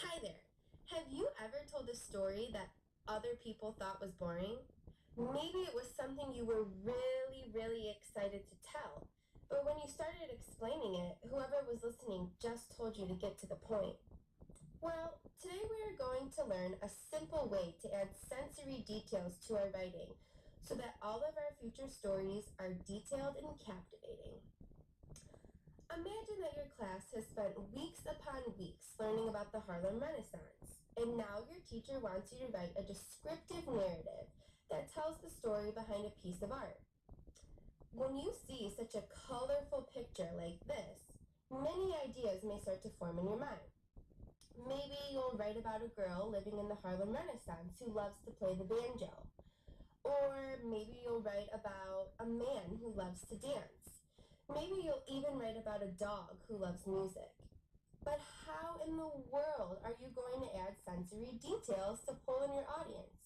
Hi there. Have you ever told a story that other people thought was boring? Maybe it was something you were really excited to tell, but when you started explaining it, whoever was listening just told you to get to the point. Well, today we are going to learn a simple way to add sensory details to our writing so that all of our future stories are detailed and captivating. Imagine that your class has spent weeks upon weeks learning about the Harlem Renaissance, and now your teacher wants you to write a descriptive narrative that tells the story behind a piece of art. When you see such a colorful picture like this, many ideas may start to form in your mind. Maybe you'll write about a girl living in the Harlem Renaissance who loves to play the banjo. Or maybe you'll write about a man who loves to dance. Maybe you'll even write about a dog who loves music. But how in the world are you going to add sensory details to pull in your audience?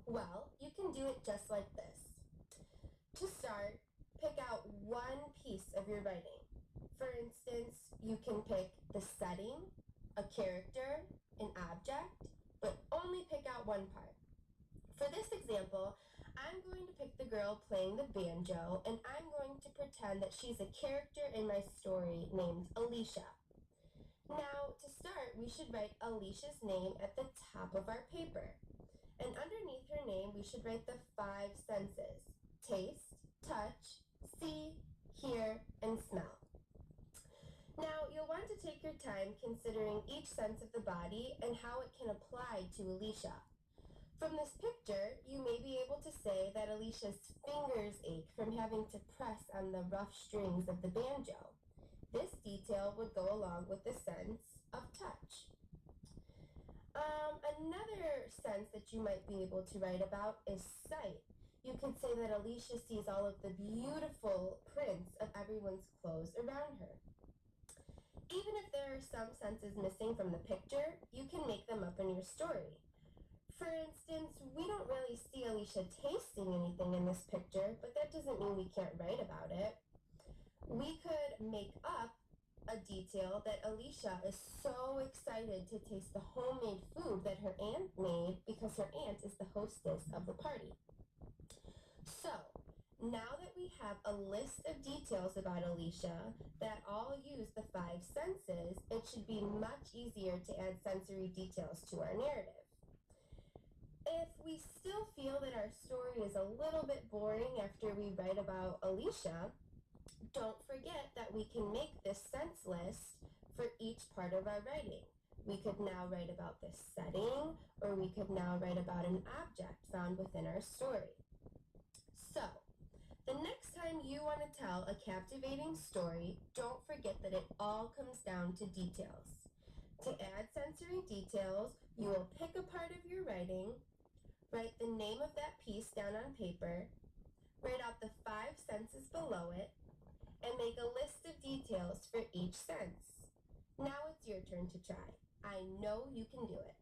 Well, you can do it just like this. To start, pick out one piece of your writing. For instance, you can pick the setting, a character, an object, but only pick out one part. For this example, I'm going to pick the girl playing the banjo, and I'm going to pretend that she's a character in my story named Alicia. Now, to start, we should write Alicia's name at the top of our paper. And underneath her name, we should write the 5 senses: taste, touch, see, hear, and smell. Now, you'll want to take your time considering each sense of the body and how it can apply to Alicia. From this picture, you may be able to say that Alicia's fingers ache from having to press on the rough strings of the banjo. This detail would go along with the sense of touch. Another sense that you might be able to write about is sight. You could say that Alicia sees all of the beautiful prints of everyone's clothes around her. Even if there are some senses missing from the picture, you can make them up in your story. For instance, we don't really see Alicia tasting anything in this picture, but that doesn't mean we can't write about it. We could make up a detail that Alicia is so excited to taste the homemade food that her aunt made because her aunt is the hostess of the party. So, now that we have a list of details about Alicia that all use the 5 senses, it should be much easier to add sensory details to our narrative. If we still feel that our story is a little bit boring after we write about Alicia, don't forget that we can make this sense list for each part of our writing. We could now write about this setting, or we could now write about an object found within our story. So, the next time you want to tell a captivating story, don't forget that it all comes down to details. To add sensory details, you will pick a part of your writing, write the name of that piece down on paper, write out the 5 senses below it, and make a list of details for each sense. Now it's your turn to try. I know you can do it.